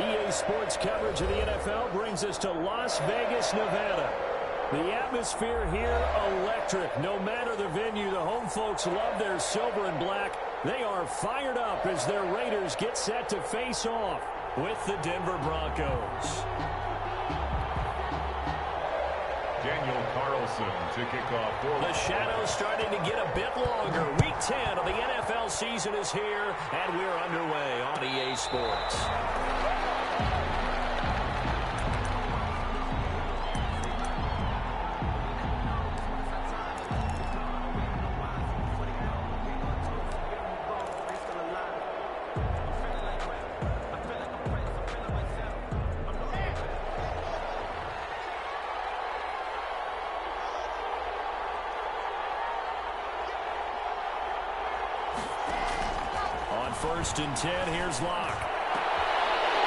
EA Sports coverage of the NFL brings us to Las Vegas, Nevada. The atmosphere here, electric. No matter the venue, the home folks love their silver and black. They are fired up as their Raiders get set to face off with the Denver Broncos. Daniel Carlson to kick off. The shadow's starting to get a bit longer. Week 10 of the NFL season is here, and we're underway on EA Sports. First and 10, here's Locke.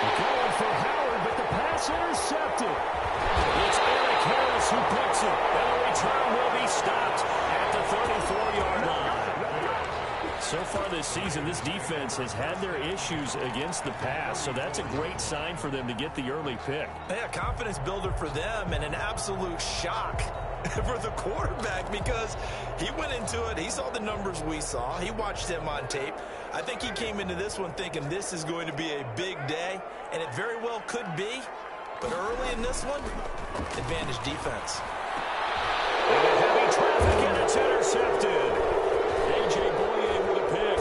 Going for Howard, but the pass intercepted. It's Eric Harris who picks it. And the return will be stopped at the 34-yard line. So far this season, this defense has had their issues against the pass, so that's a great sign for them to get the early pick. Yeah, confidence builder for them and an absolute shock for the quarterback because he went into it. He saw the numbers we saw. He watched them on tape. I think he came into this one thinking this is going to be a big day, and it very well could be. But early in this one, advantage defense. And heavy traffic, and it's intercepted. A.J. Boye with a pick.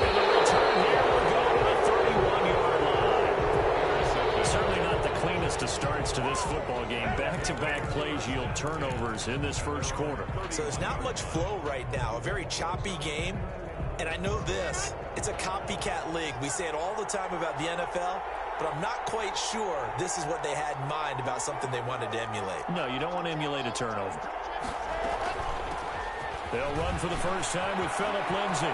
And the return here will go to the 31-yard line. Certainly not the cleanest of starts to this football game. Back-to-back plays yield turnovers in this first quarter. So there's not much flow right now. A very choppy game. And I know this, it's a copycat league. We say it all the time about the NFL, but I'm not quite sure this is what they had in mind about something they wanted to emulate. No, you don't want to emulate a turnover. They'll run for the first time with Phillip Lindsay.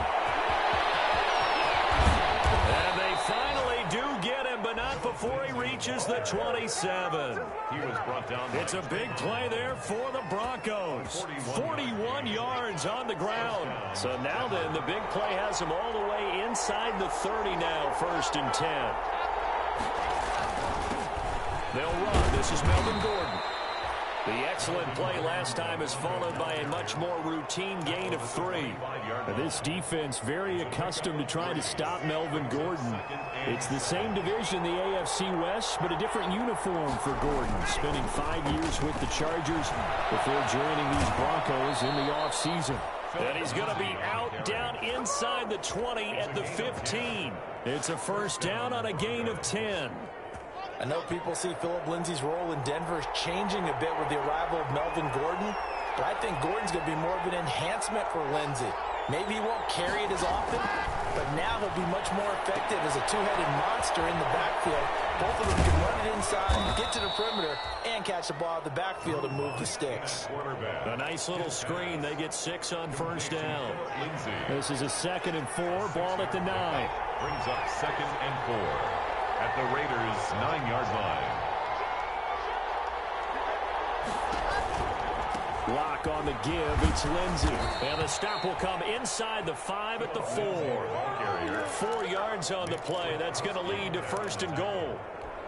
And they finally do get him, but not before he reaches the 27. He was brought down. It's a big play there for the Broncos. 41 yards on the ground. So now then, the big play has him all the way inside the 30 now, first and 10. They'll run. This is Melvin Gordon. The excellent play last time is followed by a much more routine gain of 3. This defense very accustomed to trying to stop Melvin Gordon. It's the same division, the AFC West, but a different uniform for Gordon, spending 5 years with the Chargers before joining these Broncos in the offseason. And he's going to be out down inside the 20 at the 15. It's a first down on a gain of 10. I know people see Phillip Lindsay's role in Denver is changing a bit with the arrival of Melvin Gordon, but I think Gordon's going to be more of an enhancement for Lindsay. Maybe he won't carry it as often, but now he'll be much more effective as a two-headed monster in the backfield. Both of them can run it inside, get to the perimeter, and catch the ball at the backfield and move the sticks. A nice little screen. They get 6 on first down. This is a 2nd and 4, ball at the 9. Brings up 2nd and 4. At the Raiders' 9-yard line. Lock on the give. It's Lindsay. And the stop will come inside the 5 at the 4. 4 yards on the play. That's going to lead to first and goal.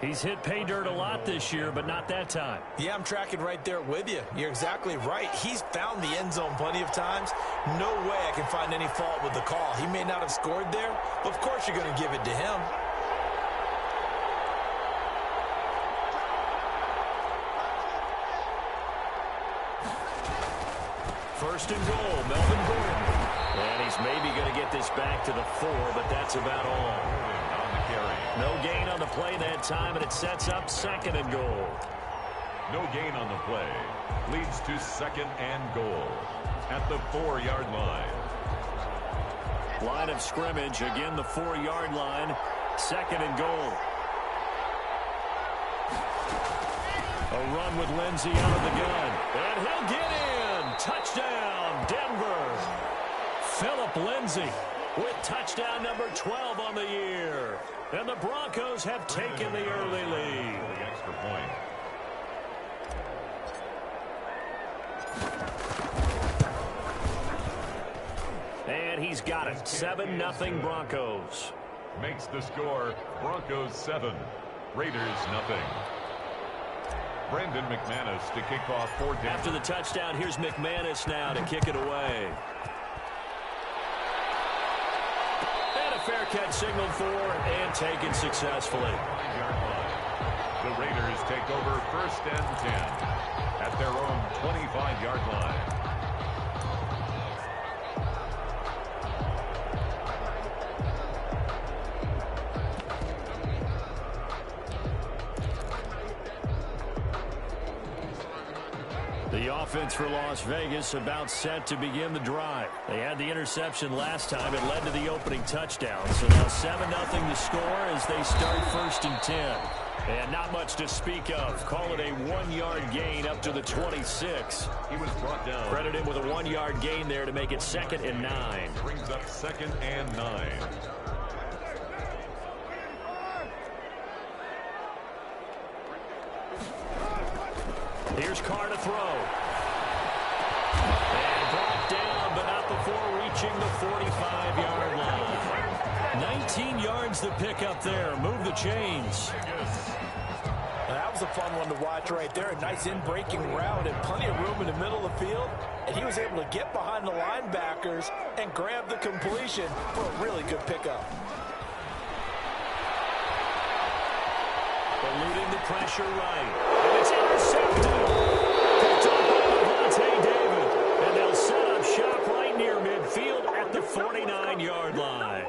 He's hit pay dirt a lot this year, but not that time. Yeah, I'm tracking right there with you. You're exactly right. He's found the end zone plenty of times. No way I can find any fault with the call. He may not have scored there, but of course you're going to give it to him. First and goal, Melvin Gordon. And he's maybe going to get this back to the 4, but that's about all. No gain on the play that time, and it sets up 2nd and goal. No gain on the play. Leads to 2nd and goal at the 4-yard line. Line of scrimmage, again the 4-yard line. 2nd and goal. A run with Lindsay out of the gun. And he'll get in. Touchdown, Denver. Phillip Lindsay with touchdown number 12 on the year. And the Broncos have taken the early lead. The extra point. And he's got it. 7-0 Broncos. makes the score Broncos 7, Raiders nothing. Brandon McManus to kick off for Denver. After the touchdown, here's McManus now to kick it away. And a fair catch signaled for and taken successfully. The Raiders take over 1st and 10 at their own 25-yard line. The offense for Las Vegas about set to begin the drive. They had the interception last time. It led to the opening touchdown. So now 7-0 to score as they start 1st and 10. And not much to speak of. Call it a 1-yard gain up to the 26. He was brought down. Credit him with a 1-yard gain there to make it 2nd and 9. Brings up 2nd and 9. Here's Carr to throw. And brought down, but not before reaching the 45-yard line. 19 yards to pick up there. Move the chains. That was a fun one to watch right there. A nice in-breaking route and plenty of room in the middle of the field. And he was able to get behind the linebackers and grab the completion for a really good pickup. Eluding the pressure right. And it's intercepted. Picked up by Devontae David. And they'll set up shop right near midfield at the 49-yard line.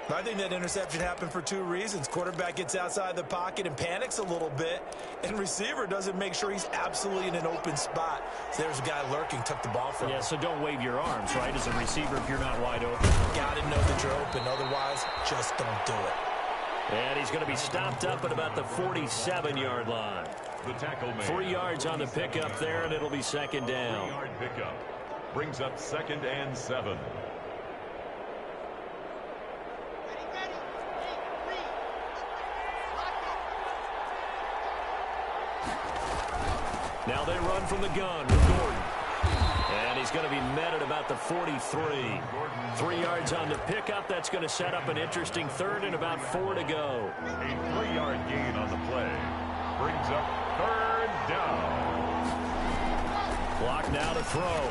I think that interception happened for 2 reasons. Quarterback gets outside the pocket and panics a little bit, and receiver doesn't make sure he's absolutely in an open spot. So there's a guy lurking, took the ball from him. Yeah, so don't wave your arms, right, as a receiver if you're not wide open. Got to know that you're open. Otherwise, just don't do it. And he's going to be stopped up at about the 47-yard line. The tackle man. 3 yards on the pickup there, and it'll be 2nd down. 3-yard pickup. Brings up 2nd and 7. Now they run from the gun with Gordon. And he's going to be met at about the 43. 3 yards on the pickup. That's going to set up an interesting 3rd and about 4 to go. A 3-yard gain on the play. Brings up 3rd down. Clock now to throw.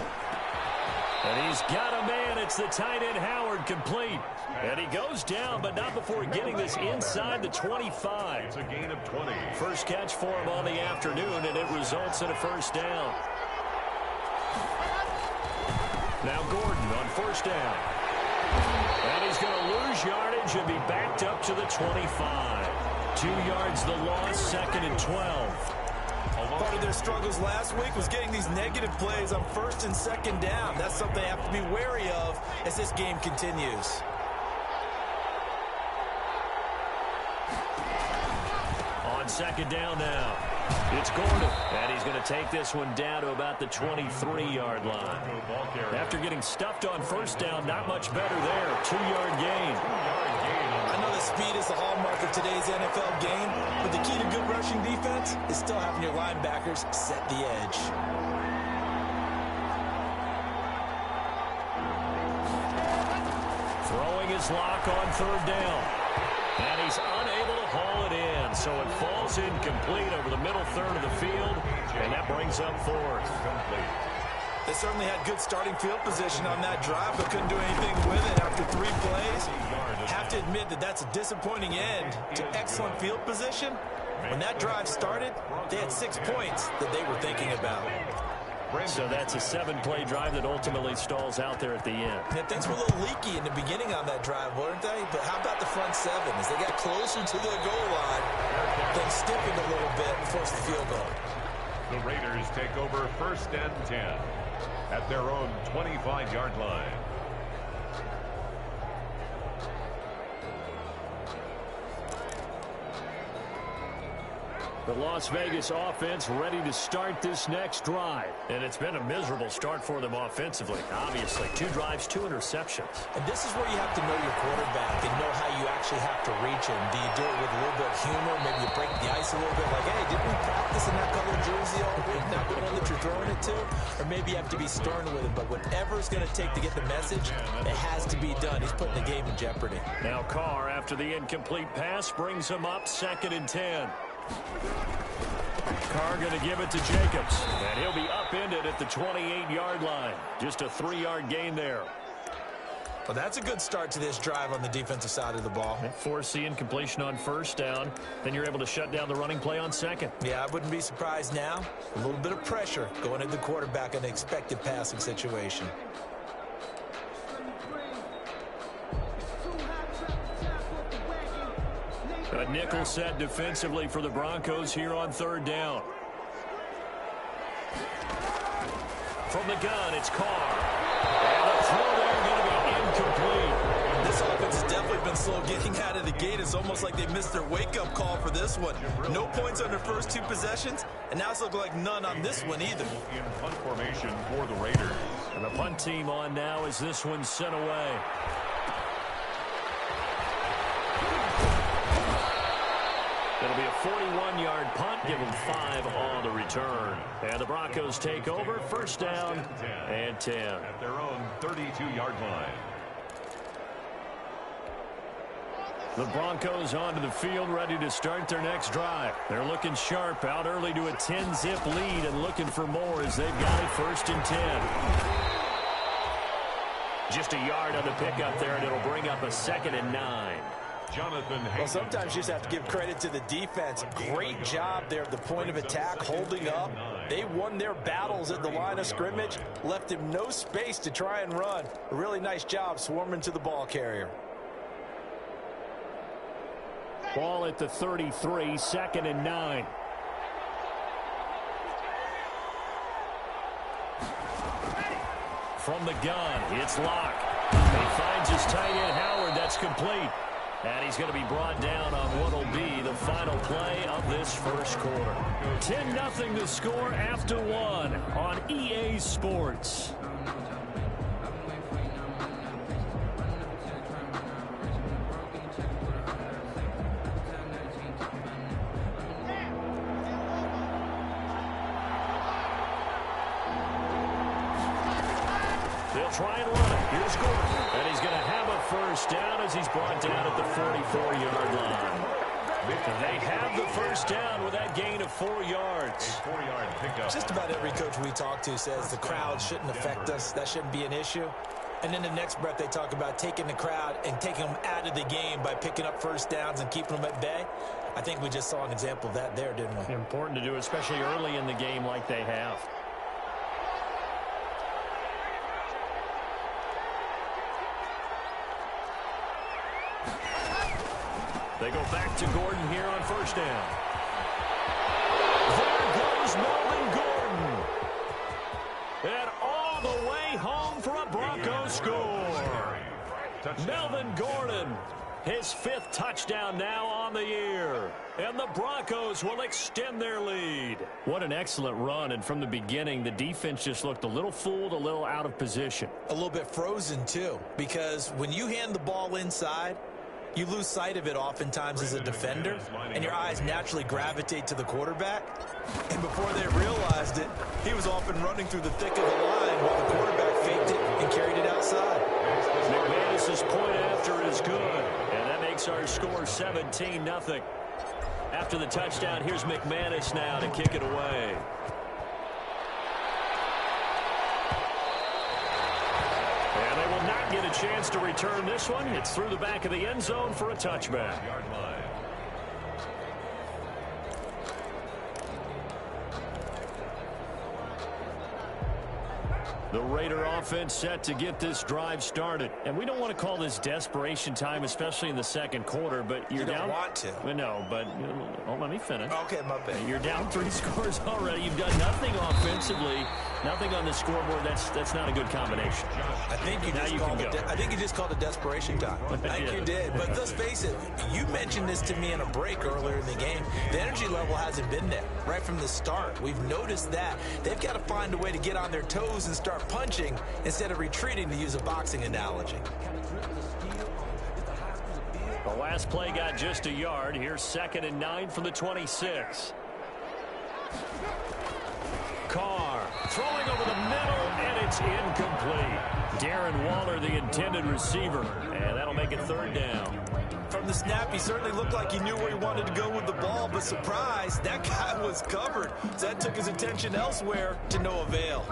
And he's got a man. It's the tight end Howard, complete. And he goes down, but not before getting this inside the 25. It's a gain of 20. First catch for him on the afternoon, and it results in a 1st down. Now Gordon on 1st down. And he's going to lose yardage and be backed up to the 25. 2 yards the loss, 2nd and 12. Part of their struggles last week was getting these negative plays on 1st and 2nd down. That's something they have to be wary of as this game continues. On 2nd down now, it's Gordon. And he's going to take this one down to about the 23-yard line. After getting stuffed on 1st down, not much better there. 2-yard gain. I know that speed is the hallmark of today's NFL game, but the key to good rushing defense is still having your linebackers set the edge. Throwing his lock on 3rd down. And he's unable to haul it in, so it falls incomplete over the middle 3rd of the field, and that brings up 4th. They certainly had good starting field position on that drive, but couldn't do anything with it after 3 plays. Have to admit that that's a disappointing end to excellent field position. When that drive started, they had 6 points that they were thinking about. So that's a 7-play drive that ultimately stalls out there at the end. Yeah, things were a little leaky in the beginning on that drive, weren't they? But how about the front 7? As they got closer to the goal line, things stiffened a little bit and forced the field goal. The Raiders take over 1st and 10 at their own 25-yard line. The Las Vegas offense ready to start this next drive. And it's been a miserable start for them offensively. Obviously, 2 drives, 2 interceptions. And this is where you have to know your quarterback and know how you actually have to reach him. Do you do it with a little bit of humor? Maybe you break the ice a little bit like, hey, didn't we practice in that colored jersey all week? Not the one that you're throwing it to? Or maybe you have to be stern with him. But whatever it's going to take to get the message, it has to be done. He's putting the game in jeopardy. Now Carr, after the incomplete pass, brings him up 2nd and 10. Carr going to give it to Jacobs, and he'll be upended at the 28-yard line. Just a 3-yard gain there. Well, that's a good start to this drive on the defensive side of the ball. Force the incompletion on 1st down. Then you're able to shut down the running play on 2nd. Yeah, I wouldn't be surprised now. A little bit of pressure going into the quarterback in an expected passing situation. A nickel set defensively for the Broncos here on 3rd down. From the gun, it's Carr. And the throw there going to be incomplete. This offense has definitely been slow getting out of the gate. It's almost like they missed their wake-up call for this one. No points on their first 2 possessions, and now it's looking like none on this one either. In punt formation for the Raiders. And the punt team on now as this one's sent away. It'll be a 41-yard punt, give them 5 on the return. And the Broncos take over, 1st down and 10. At their own 32-yard line. The Broncos onto the field, ready to start their next drive. They're looking sharp, out early to a 10-zip lead and looking for more as they've got it 1st and 10. Just a yard on the pickup there, and it'll bring up a 2nd and 9. Well, sometimes you just have to give credit to the defense. Great job there at the point of attack, holding up. They won their battles at the line of scrimmage, left him no space to try and run. A really nice job swarming to the ball carrier. Ball at the 33, 2nd and 9. From the gun, it's Locke. He finds his tight end, Howard. That's complete. And he's going to be brought down on what will be the final play of this 1st quarter. 10-0 to score after 1 on EA Sports. They'll try and run it. Here's Gordon. And he's going to have a 1st down as he's brought down at the 44-yard line. They have the 1st down with that gain of 4 yards. 4-yard pickup. Just about every coach we talk to says the crowd shouldn't affect us. That shouldn't be an issue. And then the next breath they talk about taking the crowd and taking them out of the game by picking up 1st downs and keeping them at bay. I think we just saw an example of that there, didn't we? Important to do, especially early in the game like they have. They go back to Gordon here on 1st down. There goes Melvin Gordon. And all the way home for a Broncos score. Melvin Gordon, his 5th touchdown now on the year. And the Broncos will extend their lead. What an excellent run. And from the beginning, the defense just looked a little fooled, a little out of position. A little bit frozen, too, because when you hand the ball inside, you lose sight of it oftentimes as a defender, and your eyes naturally gravitate to the quarterback. And before they realized it, he was off and running through the thick of the line while the quarterback faked it and carried it outside. McManus's point after is good, and that makes our score 17-0. After the touchdown, here's McManus now to kick it away. And they will not get a chance to return this one. It's through the back of the end zone for a touchback. The Raider offense set to get this drive started. And we don't want to call this desperation time, especially in the second quarter, but you're down. You don't want to. Well, no, but let me finish. Okay, my bad. You're down 3 scores already. You've done nothing offensively, nothing on the scoreboard. That's not a good combination. I think you just called it desperation time. I think you did. But let's face it, you mentioned this to me in a break earlier in the game. The energy level hasn't been there right from the start. We've noticed that. They've got to find a way to get on their toes and start punching instead of retreating, to use a boxing analogy. The last play got just a yard. Here's 2nd and 9 from the 26. Carr throwing over the middle, and it's incomplete. Darren Waller, the intended receiver, and that'll make it 3rd down. From the snap, he certainly looked like he knew where he wanted to go with the ball, but surprise, that guy was covered. So that took his attention elsewhere to no avail.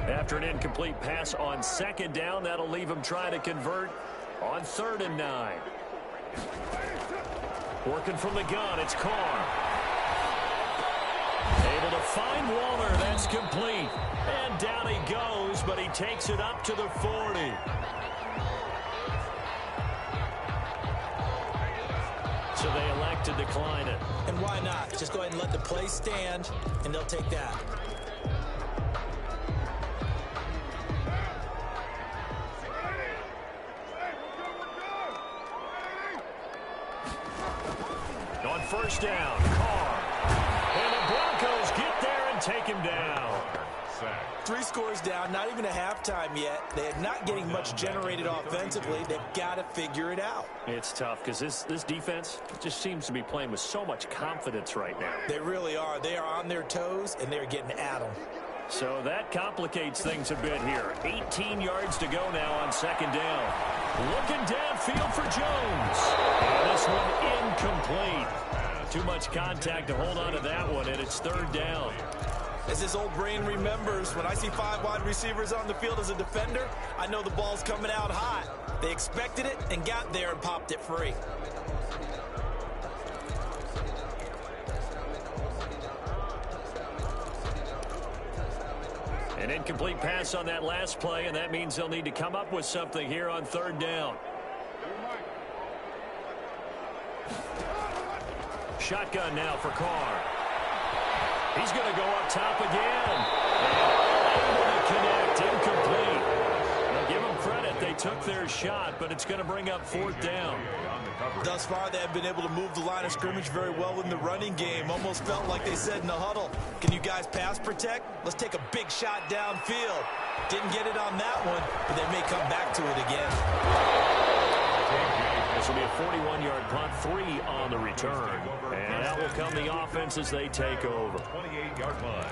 After an incomplete pass on 2nd down, that'll leave him trying to convert on 3rd and 9. Working from the gun, it's Carr. Able to find Waller, that's complete. And down he goes, but he takes it up to the 40. So they elect to decline it. And why not? Just go ahead and let the play stand, and they'll take that. On 1st down, Carr. And the Broncos get there and take him down. 3 scores down, not even a halftime yet. They're not getting much generated offensively. They've got to figure it out. It's tough because this defense just seems to be playing with so much confidence right now. They really are. They are on their toes, and they're getting at them. So that complicates things a bit here. 18 yards to go now on 2nd down. Looking downfield for Jones. And this one incomplete. Too much contact to hold on to that one, and it's 3rd down. As this old brain remembers, when I see 5 wide receivers on the field as a defender, I know the ball's coming out hot. They expected it and got there and popped it free. An incomplete pass on that last play, and that means they'll need to come up with something here on 3rd down. Shotgun now for Carr. He's going to go up top again. And able to connect, incomplete. Now give them credit, they took their shot, but it's going to bring up 4th down. Thus far, they have been able to move the line of scrimmage very well in the running game. Almost felt like they said in the huddle, can you guys pass protect? Let's take a big shot downfield. Didn't get it on that one, but they may come back to it again. This will be a 41-yard punt, 3 on the return. And that will come the offense as they take over. 28-yard line.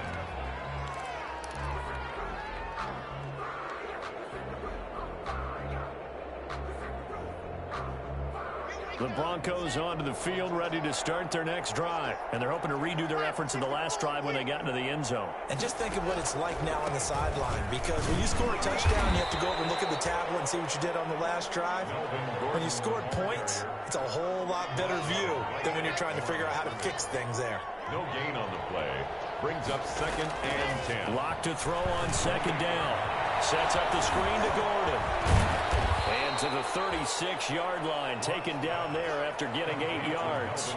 The Broncos onto the field, ready to start their next drive. And they're hoping to redo their efforts in the last drive when they got into the end zone. And just think of what it's like now on the sideline, because when you score a touchdown, you have to go over and look at the tablet and see what you did on the last drive. When you scored points, it's a whole lot better view than when you're trying to figure out how to fix things there. No gain on the play. Brings up 2nd and 10. Lock to throw on 2nd down. Sets up the screen to Gordon. And to the 36-yard line, taken down there after getting 8 yards.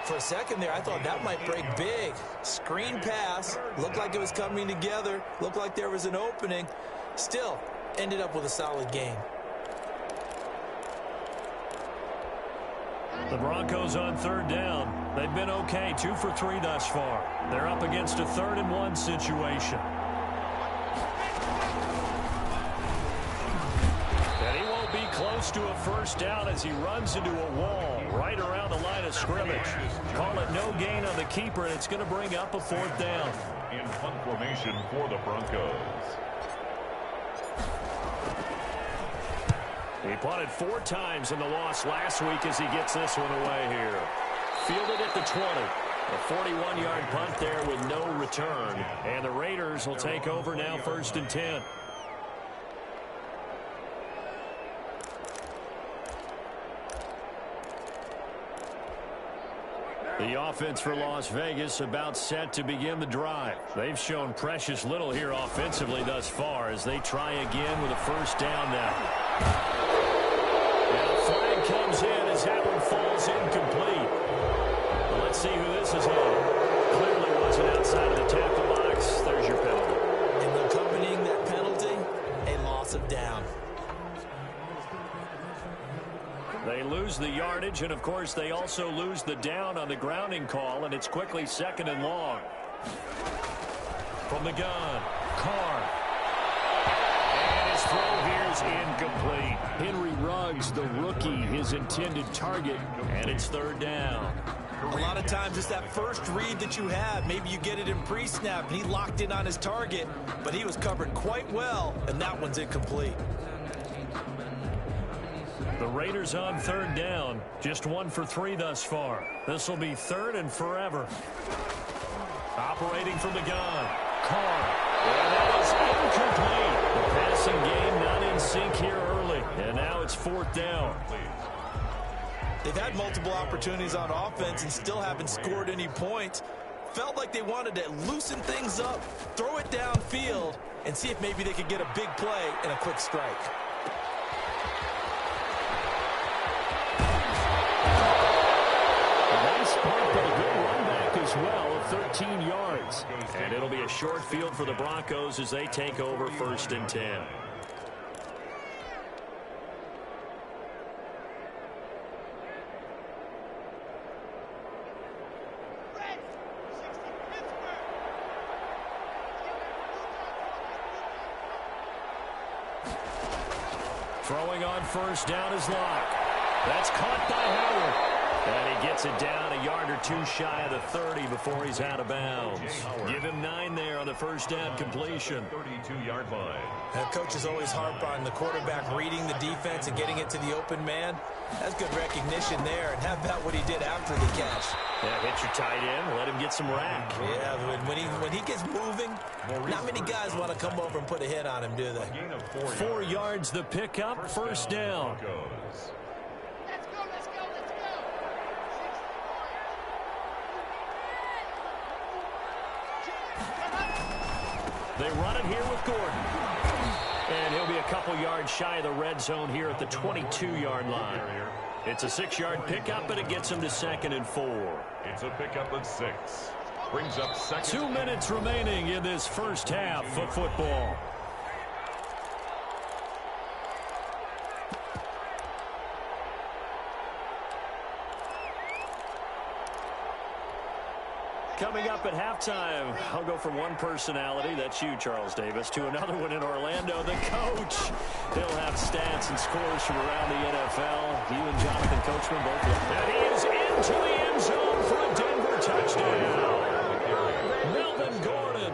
For a second there, I thought that might break big. Screen pass, looked like it was coming together, looked like there was an opening. Still, ended up with a solid game. The Broncos on 3rd down. They've been okay, 2 for 3 thus far. They're up against a 3rd and 1 situation. Close to a 1st down as he runs into a wall right around the line of scrimmage. Call it no gain on the keeper, and it's going to bring up a 4th down. In punt formation for the Broncos. He punted 4 times in the loss last week as he gets this one away here. Fielded at the 20. A 41-yard punt there with no return. And the Raiders will take over now, 1st and 10. The offense for Las Vegas about set to begin the drive. They've shown precious little here offensively thus far as they try again with a first down now. And a flag comes in as that one falls incomplete. Well, let's see who this is on. Clearly wasn't outside of the tackle box. There's your penalty. And accompanying that penalty, a loss of down. They lose the yardage, and, of course, they also lose the down on the grounding call, and it's quickly 2nd and long. From the gun, Carr. And his throw here is incomplete. Henry Ruggs, the rookie, his intended target, and it's 3rd down. A lot of times it's that first read that you have. Maybe you get it in pre-snap, and he locked in on his target, but he was covered quite well, and that one's incomplete. The Raiders on 3rd down. Just 1 for 3 thus far. This will be 3rd and forever. Operating from the gun. Carr. And that is incomplete. The passing game not in sync here early. And now it's 4th down. They've had multiple opportunities on offense and still haven't scored any points. Felt like they wanted to loosen things up, throw it downfield, and see if maybe they could get a big play and a quick strike. As well of 13 yards. And it'll be a short field for the Broncos as they take over 1st and 10. Throwing on 1st down is Locke. That's caught by Howard. And he gets it down a yard or 2 shy of the 30 before he's out of bounds. Give him 9 there on the 1st down completion. 32-yard line. Coaches always harp on the quarterback reading the defense and getting it to the open man. That's good recognition there. And how about what he did after the catch? Yeah, hit your tight end, let him get some rack. Yeah, when he gets moving, not many guys want to come over and put a hit on him, do they? 4 yards the pickup, 1st down. They run it here with Gordon. And he'll be a couple yards shy of the red zone here at the 22-yard line. It's a 6-yard pickup, but it gets him to 2nd and 4. It's a pickup of 6. Brings up 2nd. 2 minutes remaining in this first half of football. Coming up at halftime, I'll go from one personality, that's you, Charles Davis, to another one in Orlando, the coach. He'll have stats and scores from around the NFL. You and Jonathan Coachman both look. And he is into the end zone for a Denver touchdown. Melvin Gordon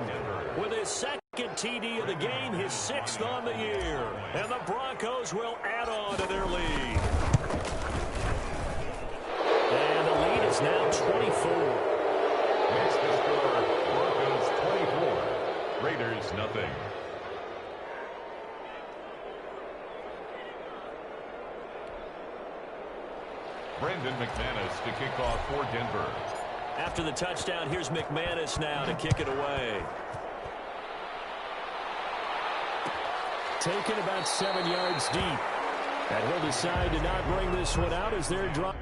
with his 2nd TD of the game, his 6th on the year. And the Broncos will add on to their lead. And the lead is now 24. Next to score, Broncos 24, Raiders nothing. Brandon McManus to kick off for Denver. After the touchdown, here's McManus now to kick it away. Taken about 7 yards deep. And he'll decide to not bring this one out as they're dropped.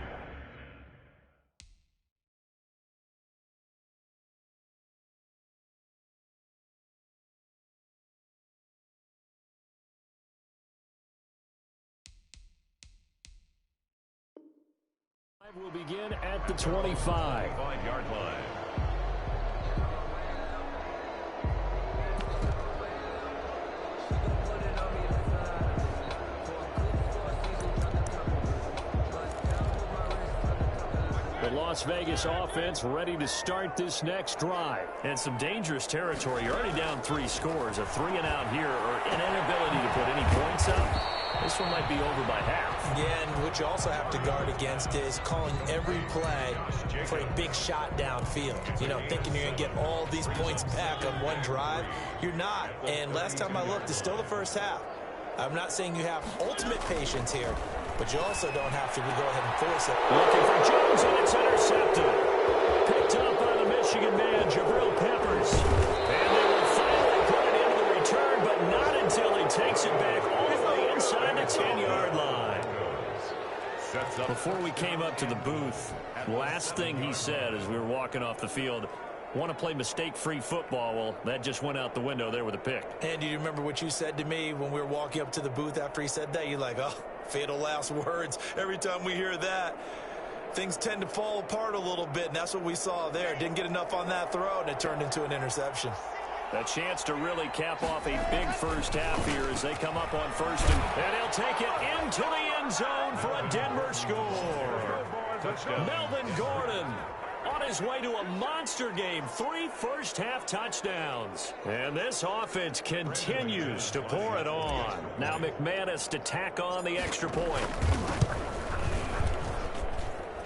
Will begin at the 25. 5-yard line. The Las Vegas offense ready to start this next drive. And some dangerous territory. You're already down 3 scores. A 3-and-out here or an inability to put any points up. This one might be over by half. Yeah, and what you also have to guard against is calling every play for a big shot downfield. You know, thinking you're going to get all these points back on one drive. You're not. And last time I looked, it's still the first half. I'm not saying you have ultimate patience here, but you also don't have to go ahead and force it. Looking for Jones, and it's intercepted. Michigan man, Jabril Peppers. And they will finally put it into the return, but not until he takes it back all the way inside the 10-yard line. Before we came up to the booth, last thing he said as we were walking off the field, want to play mistake-free football. Well, that just went out the window there with a pick. And do you remember what you said to me when we were walking up to the booth after he said that? You're like, oh, fatal last words. Every time we hear that, things tend to fall apart a little bit, and that's what we saw there. Didn't get enough on that throw, and it turned into an interception. A chance to really cap off a big first half here as they come up on first, and he'll take it into the end zone for a Denver score. Touchdown. Melvin Gordon on his way to a monster game. 3 first-half touchdowns. And this offense continues to pour it on. Now McManus to tack on the extra point.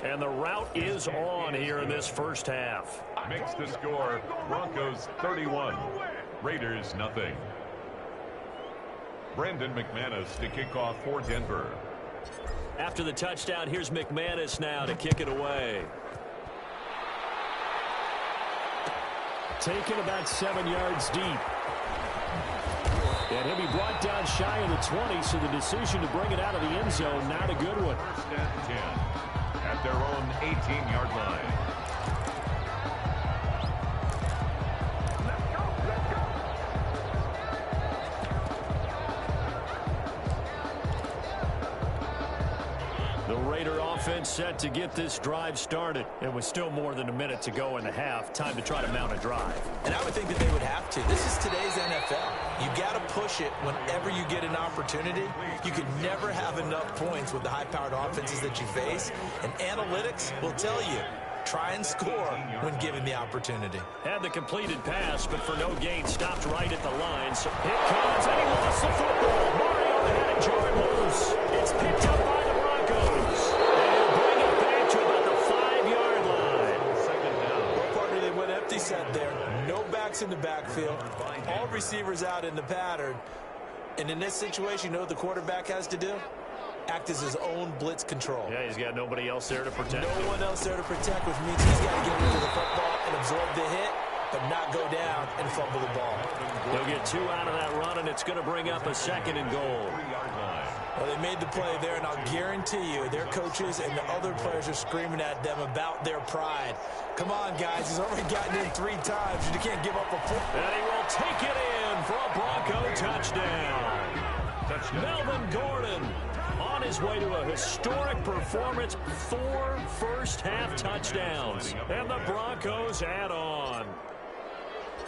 And the route is on here in this first half. Makes the score Broncos 31, Raiders nothing. Brandon McManus to kick off for Denver. After the touchdown, here's McManus now to kick it away. Taken about 7 yards deep. And he'll be brought down shy of the 20, so the decision to bring it out of the end zone, not a good one. First and 10 at their own 18-yard line. The Raider offense set to get this drive started. It was still more than a minute to go in the half. Time to try to mount a drive. And I would think that they would have to. This is today's NFL. You got to push it whenever you get an opportunity. You could never have enough points with the high-powered offenses that you face. And analytics will tell you, try and score when given the opportunity. Had the completed pass, but for no gain, stopped right at the line. So it comes, and he lost the football. Mario had it jarred loose. It's picked up by the Broncos. And bring it back to about the 5-yard line. Second down. Well, partner, they went empty set there. No backs in the backfield. All receivers out in the pattern. And in this situation, you know what the quarterback has to do? Act as his own blitz control. Yeah, he's got nobody else there to protect him. No one else there to protect, which means he's got to get rid of the football and absorb the hit, but not go down and fumble the ball. They'll get 2 out of that run, and it's going to bring up a 2nd and goal. Well, they made the play there, and I'll guarantee you their coaches and the other players are screaming at them about their pride. Come on, guys. He's already gotten in 3 times. You can't give up a football. And he will take it in for a Bronco touchdown. Melvin Gordon on his way to a historic performance. 4 first-half touchdowns. And the Broncos add on.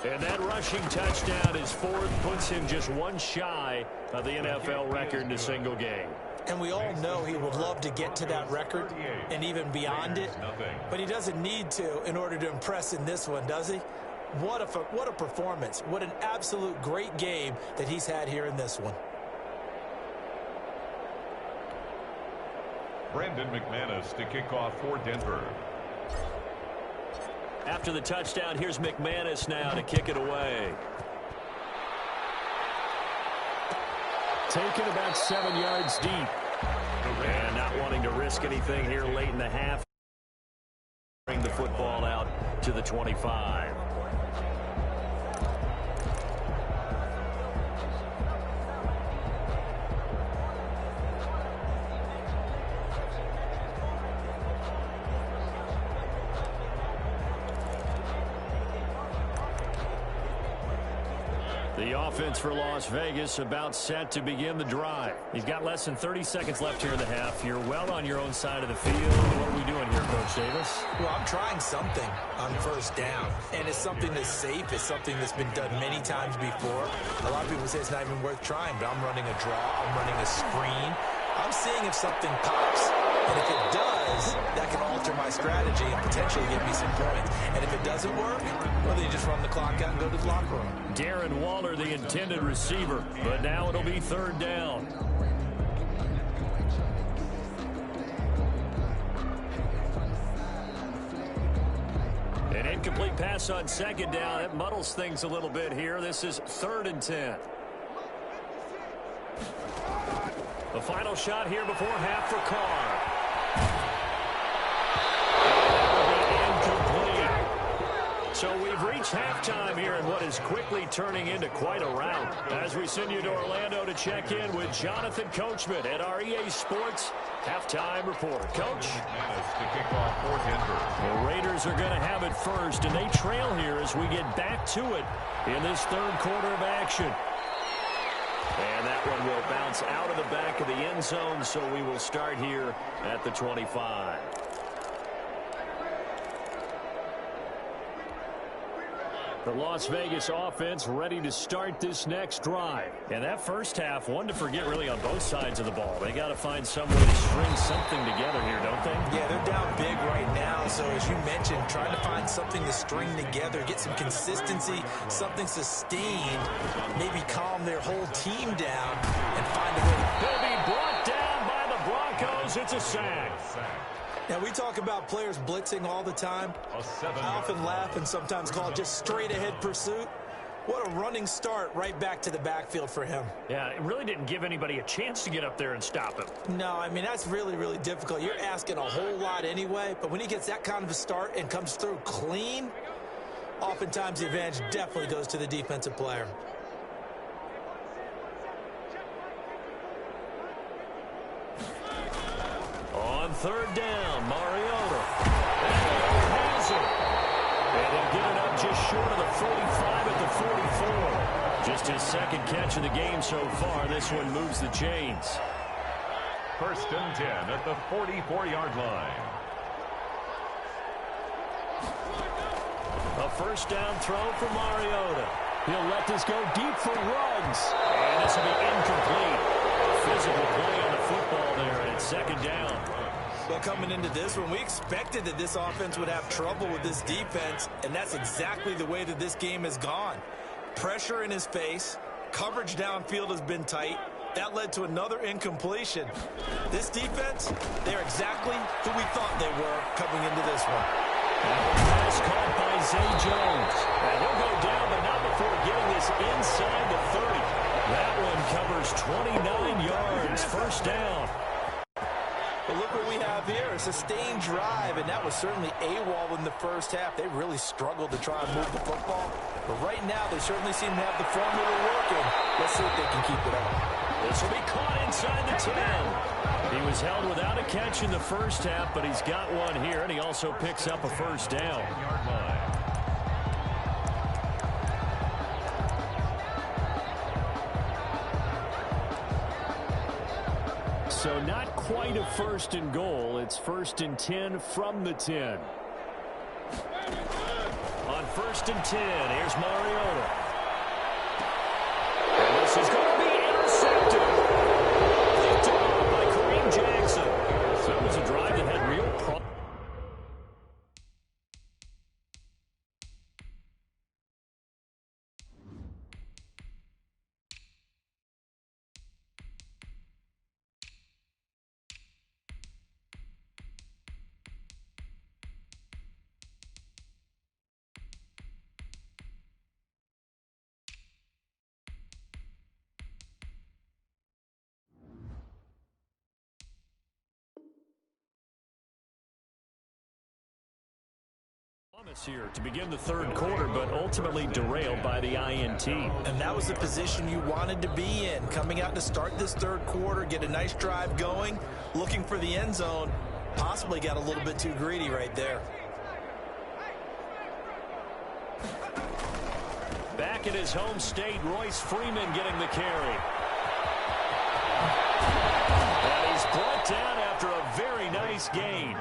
And that rushing touchdown is 4th, puts him just 1 shy of the NFL record in a single game. And we all know he would love to get to that record and even beyond it, but he doesn't need to in order to impress in this one, does he? What a performance. What an absolute great game that he's had here in this one. Brandon McManus to kick off for Denver. After the touchdown, here's McManus now to kick it away. Taken about 7 yards deep. And not wanting to risk anything here late in the half. Bring the football out to the 25. The offense for Las Vegas about set to begin the drive. You've got less than 30 seconds left here in the half. You're well on your own side of the field. What are we doing here, Coach Davis? Well, I'm trying something on first down, and it's something that's safe. It's something that's been done many times before. A lot of people say it's not even worth trying, but I'm running a draw. I'm running a screen. I'm seeing if something pops. And if it does, that can alter my strategy and potentially give me some points. And if it doesn't work, well, then you just run the clock out and go to the locker room. Darren Waller, the intended receiver, but now it'll be 3rd down. An incomplete pass on 2nd down. That muddles things a little bit here. This is 3rd and 10. The final shot here before half for Carr. So we've reached halftime here in what is quickly turning into quite a rout. As we send you to Orlando to check in with Jonathan Coachman at our EA Sports Halftime Report. Coach? To kick off for Denver. The Raiders are going to have it first, and they trail here as we get back to it in this third quarter of action. And that one will bounce out of the back of the end zone, so we will start here at the 25. The Las Vegas offense ready to start this next drive. And that first half, one to forget really on both sides of the ball. They got to find some way to string something together here, don't they? Yeah, they're down big right now. So as you mentioned, trying to find something to string together, get some consistency, something sustained, maybe calm their whole team down and find a way. They'll be brought down by the Broncos. It's a sack. Now, we talk about players blitzing all the time. I often laugh and sometimes call it just straight-ahead pursuit. What a running start right back to the backfield for him. Yeah, it really didn't give anybody a chance to get up there and stop him. No, I mean, that's really, really difficult. You're asking a whole lot anyway, but when he gets that kind of a start and comes through clean, oftentimes the advantage definitely goes to the defensive player. On third down, Mariota. Has it. And he'll get it up just short of the 45 at the 44. Just his second catch of the game so far. This one moves the chains. First and 10 at the 44-yard line. A first down throw for Mariota. He'll let this go deep for Ruggs. And this will be incomplete. Physical play on the football there, and it's second down. Well, coming into this one, we expected that this offense would have trouble with this defense, and that's exactly the way that this game has gone. Pressure in his face, coverage downfield has been tight. That led to another incompletion. This defense, they're exactly who we thought they were coming into this one. Pass caught by Zay Jones. And he'll go down, but not before getting this inside the 30. That one covers 29 yards. First down. But look what we have here, a sustained drive, and that was certainly AWOL in the first half. They really struggled to try and move the football. But right now, they certainly seem to have the formula working. Let's see if they can keep it up. This will be caught inside the 10. He was held without a catch in the first half, but he's got one here, and he also picks up a first down. So not quite a first and goal. It's first and 10 from the 10. On first and 10, here's Mariota. And this is going to be intercepted. Picked off by Kareem Jackson. So it was a drive that had real problems. Here to begin the third quarter, but ultimately derailed by the INT. And that was the position you wanted to be in, coming out to start this third quarter, get a nice drive going, looking for the end zone, possibly got a little bit too greedy right there. Back in his home state, Royce Freeman getting the carry. And he's brought down after a very nice gain.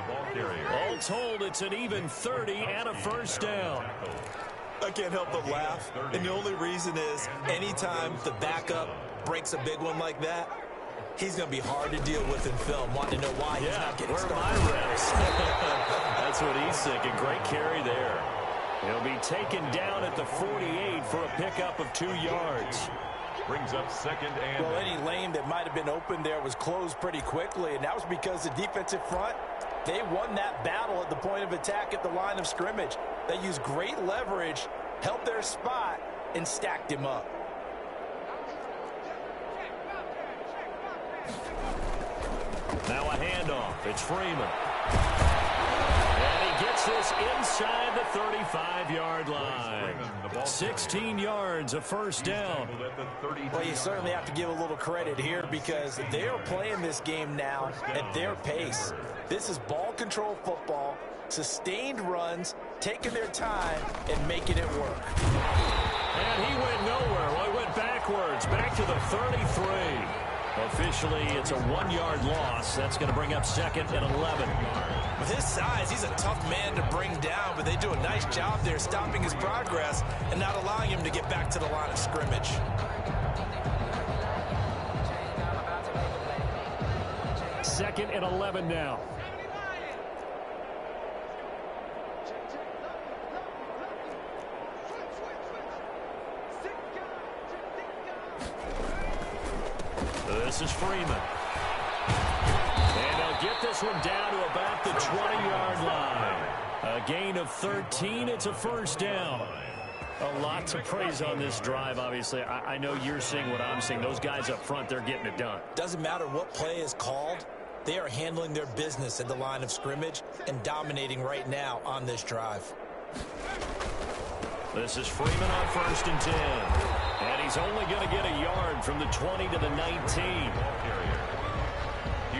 All told, it's an even 30 and a first down. I can't help but laugh, and the only reason is anytime the backup breaks a big one like that, he's going to be hard to deal with in film, wanting to know why he's not getting started. Where are my reps? That's what he's thinking. Great carry there. He'll be taken down at the 48 for a pickup of 2 yards. Brings up second and... Well, any lane that might have been open there was closed pretty quickly, and that was because the defensive front, they won that battle at the point of attack at the line of scrimmage. They used great leverage, held their spot, and stacked him up. Now a handoff. It's Freeman. And he gets this inside the 35-yard line. 16 yards, a first down. Well, you certainly have to give a little credit here because they are playing this game now at their pace. This is ball control football, sustained runs, taking their time, and making it work. And he went nowhere. Well, he went backwards, back to the 33. Officially, it's a 1-yard loss. That's going to bring up 2nd and 11. With his size, he's a tough man to bring down, but they do a nice job there stopping his progress and not allowing him to get back to the line of scrimmage. Second and 11 now. This is Freeman. And they'll get this one down to about the 20-yard line. A gain of 13. It's a first down. A lot to praise on this drive, obviously. I know you're seeing what I'm seeing. Those guys up front, they're getting it done. Doesn't matter what play is called. They are handling their business at the line of scrimmage and dominating right now on this drive. This is Freeman on 1st and 10. And he's only going to get a yard from the 20 to the 19.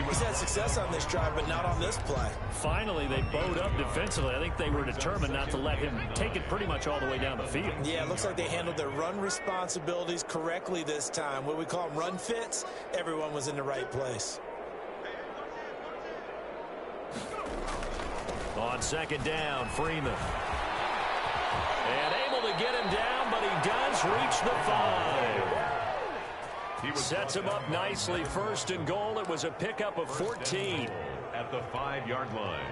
He's had success on this drive, but not on this play. Finally, they bowed up defensively. I think they were determined not to let him take it pretty much all the way down the field. Yeah, it looks like they handled their run responsibilities correctly this time. What we call them run fits, everyone was in the right place. On 2nd down, Freeman. And able to get him down, but he does reach the 5. Sets him up nicely. 1st and goal. It was a pickup of 14. At the 5-yard line.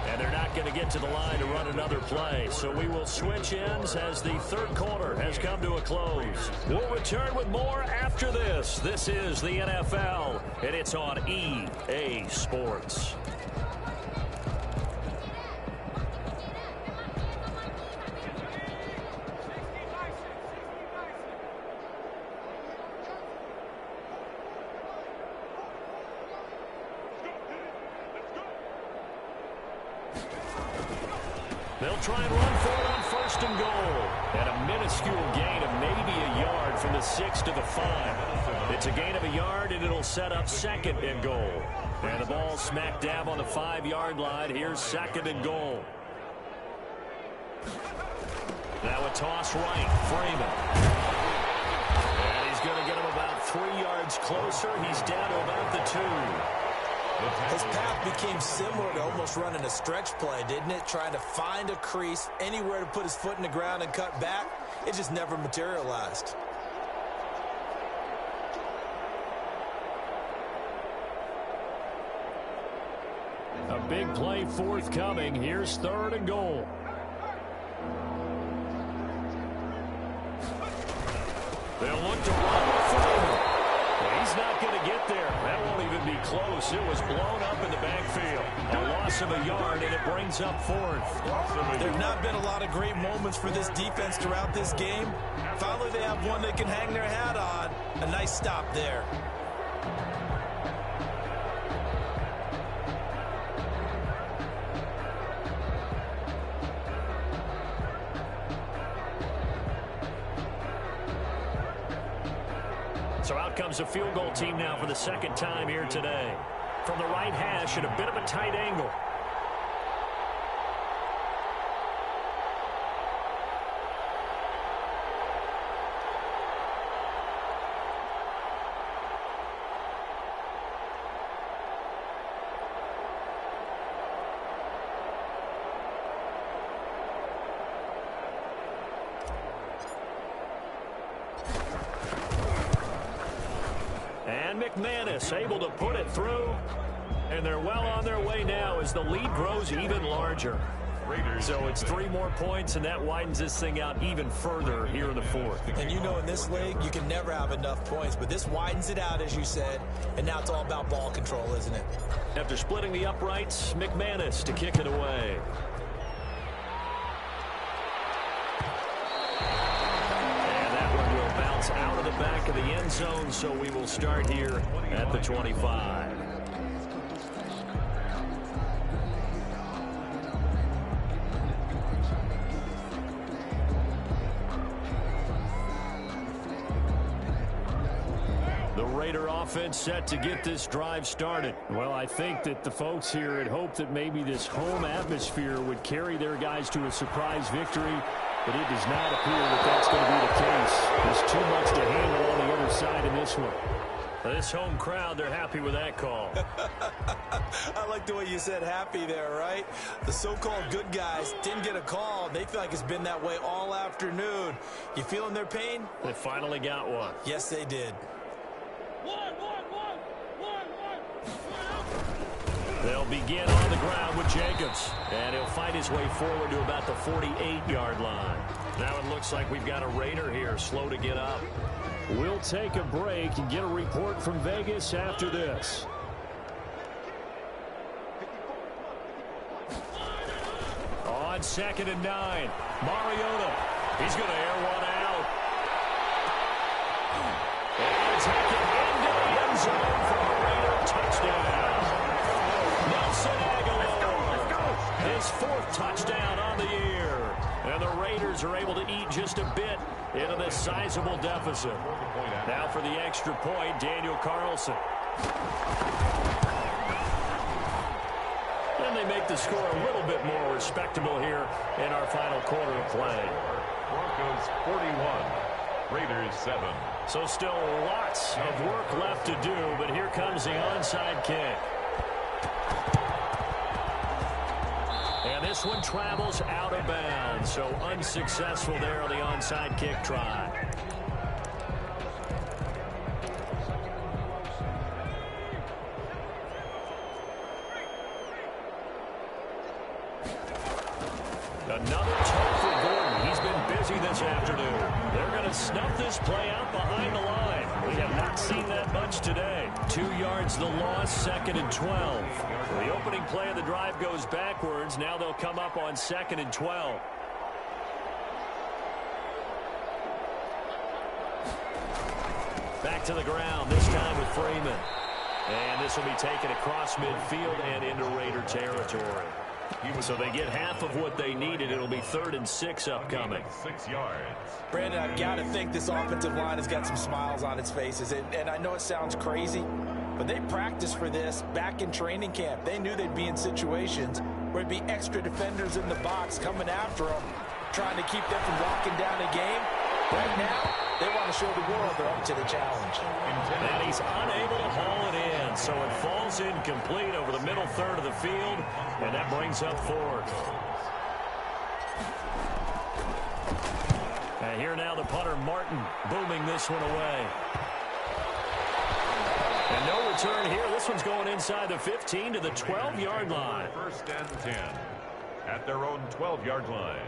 And they're not going to get to the line to run another play. So we will switch ends as the 3rd quarter has come to a close. We'll return with more after this. This is the NFL, and it's on EA Sports. They'll try and run for it on 1st and goal. And a minuscule gain of maybe a yard from the 6 to the 5. It's a gain of a yard, and it'll set up 2nd and goal. And the ball smack dab on the 5-yard line. Here's 2nd and goal. Now a toss right, Freeman. And he's going to get him about 3 yards closer. He's down to about the 2. His path became similar to almost running a stretch play, didn't it? Trying to find a crease, anywhere to put his foot in the ground and cut back. It just never materialized. A big play forthcoming. Here's 3rd and goal. They'll look to run with Freeman. He's not going to get there. That won't even be close. It was blown up in the backfield. A loss of a yard, and it brings up 4th. There have not been a lot of great moments for this defense throughout this game. Finally, they have one they can hang their hat on. A nice stop there. So out comes a field goal team now for the 2nd time here today. From the right hash at a bit of a tight angle. McManus able to put it through, and they're well on their way now as the lead grows even larger. So it's 3 more points, and that widens this thing out even further here in the 4th. And you know in this league, you can never have enough points, but this widens it out, as you said, and now it's all about ball control, isn't it? After splitting the uprights, McManus to kick it away. And that one will bounce out of the the back of the end zone, so we will start here at the 25. The Raider offense set to get this drive started. Well, I think that the folks here had hoped that maybe this home atmosphere would carry their guys to a surprise victory, but it does not appear that that's going to be the case. There's too much to handle on the other side in this one. This home crowd, they're happy with that call. I like the way you said happy there, right? The so-called good guys didn't get a call. They feel like it's been that way all afternoon. You feeling their pain? They finally got one. Yes, they did. They'll begin on the ground with Jacobs, and he'll fight his way forward to about the 48-yard line. Now it looks like we've got a Raider here, slow to get up. We'll take a break and get a report from Vegas after this. On 2nd and 9, Mariota. He's going to air one out. And taken into the end zone for a Raider touchdown. His 4th touchdown on the year. And the Raiders are able to eat just a bit into this sizable deficit. Now for the extra point, Daniel Carlson. And they make the score a little bit more respectable here in our final quarter of play. Broncos 41, Raiders 7. So still lots of work left to do, but here comes the onside kick. And this one travels out of bounds, so unsuccessful there on the onside kick try. Another toe for Gordon. He's been busy this afternoon. They're going to snuff this play out behind the line. We have not seen that much today. 2 yards the loss, 2nd and 12. The opening play of the drive goes backwards. Now they'll come up on 2nd and 12. Back to the ground, this time with Freeman. And this will be taken across midfield and into Raider territory. So they get half of what they needed. It'll be 3rd and 6 upcoming. 6 yards. Brandon, I've got to think this offensive line has got some smiles on its faces. And I know it sounds crazy, but they practiced for this back in training camp. They knew they'd be in situations where it'd be extra defenders in the box coming after them, trying to keep them from locking down a game. Right now, they want to show the world they're up to the challenge. And he's unable to haul it in, so it falls incomplete over the middle third of the field, and that brings up 4th. And here now the punter, Martin, booming this one away. And no return here. This one's going inside the 15 to the 12-yard line. 1st and 10 at their own 12-yard line.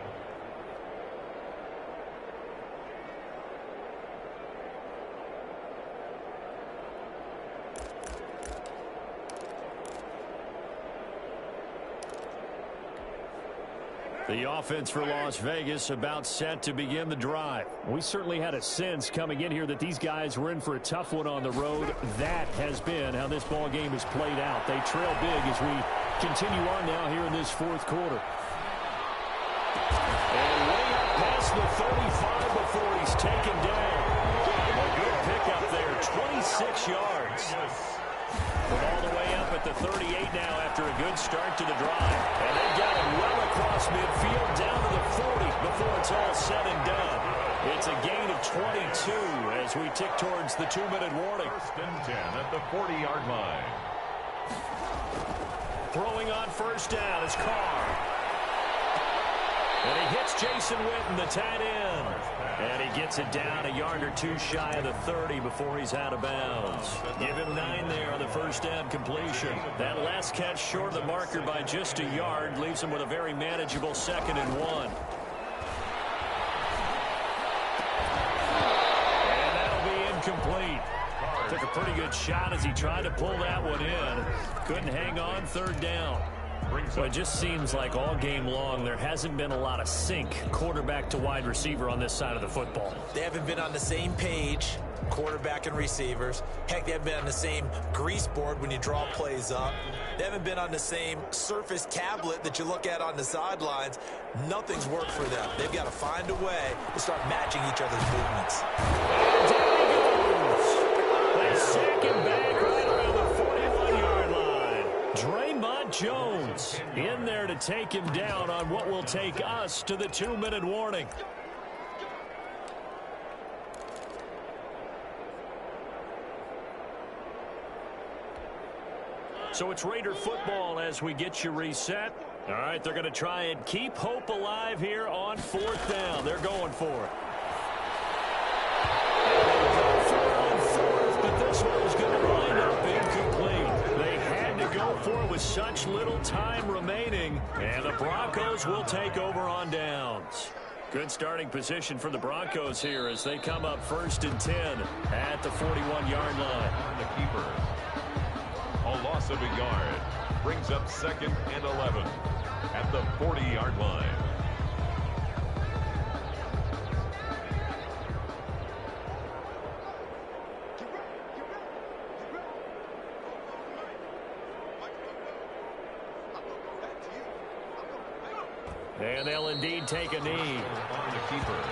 The offense for Las Vegas about set to begin the drive. We certainly had a sense coming in here that these guys were in for a tough one on the road. That has been how this ball game has played out. They trail big as we continue on now here in this 4th quarter. And way up past the 35 before he's taken down. A good pickup there, 26 yards. From all the way up at the 38 now after a good start to the drive. And they got him well across midfield down to the 40 before it's all said and done. It's a gain of 22 as we tick towards the 2-minute warning. 1st and 10 at the 40-yard line. Throwing on 1st down is Carr. And he hits Jason Witten, the tight end. And he gets it down a yard or 2 shy of the 30 before he's out of bounds. Give him 9 there on the 1st down completion. That last catch short of the marker by just a yard leaves him with a very manageable 2nd and 1. And that'll be incomplete. Took a pretty good shot as he tried to pull that one in. Couldn't hang on 3rd down. Well, it just seems like all game long there hasn't been a lot of sync quarterback to wide receiver on this side of the football. They haven't been on the same page, quarterback and receivers. Heck, they haven't been on the same grease board when you draw plays up. They haven't been on the same Surface tablet that you look at on the sidelines. Nothing's worked for them. They've got to find a way to start matching each other's movements. They sack him back right around the 41-yard line. Draymond Jones in there to take him down on what will take us to the 2-minute warning. So it's Raider football as we get you reset. All right, they're going to try and keep hope alive here on 4th down. They're going for it. But this one was going to wind up incomplete. They had to go for it with such little time remaining, and the Broncos will take over on downs. Good starting position for the Broncos here as they come up 1st and 10 at the 41-yard line. The keeper. A loss of a yard brings up 2nd and 11 at the 40-yard line. And they'll indeed take a knee. On the keeper.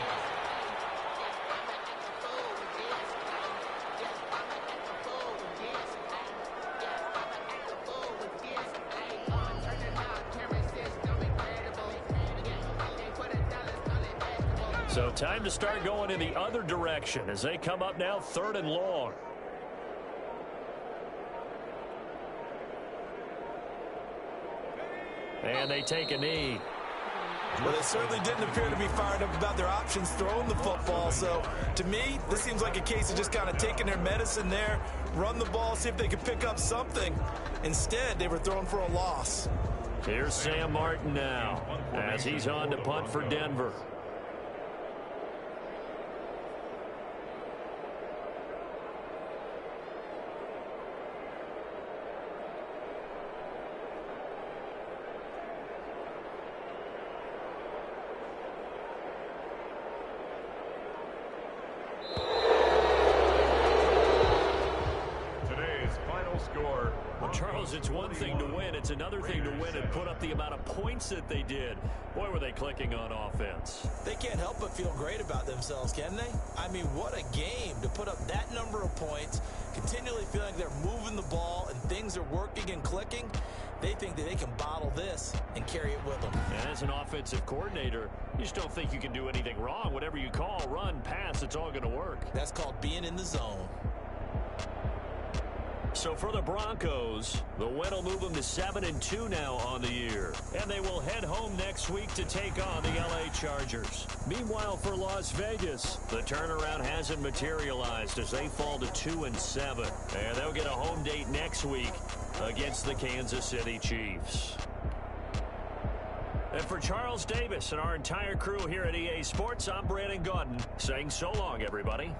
So time to start going in the other direction as they come up now 3rd and long. And they take a knee. Well, they certainly didn't appear to be fired up about their options throwing the football. So, to me, this seems like a case of just kind of taking their medicine there, run the ball, see if they could pick up something. Instead, they were throwing for a loss. Here's Sam Martin now as he's on to punt for Denver. Charles, it's one thing to win. It's another thing to win and put up the amount of points that they did. Boy, were they clicking on offense. They can't help but feel great about themselves, can they? I mean, what a game to put up that number of points, continually feeling like they're moving the ball and things are working and clicking. They think that they can bottle this and carry it with them. And as an offensive coordinator, you just don't think you can do anything wrong. Whatever you call, run, pass, it's all going to work. That's called being in the zone. So for the Broncos, the win will move them to 7-2 now on the year. And they will head home next week to take on the LA Chargers. Meanwhile, for Las Vegas, the turnaround hasn't materialized as they fall to 2-7. And they'll get a home date next week against the Kansas City Chiefs. And for Charles Davis and our entire crew here at EA Sports, I'm Brandon Gaudin saying so long, everybody.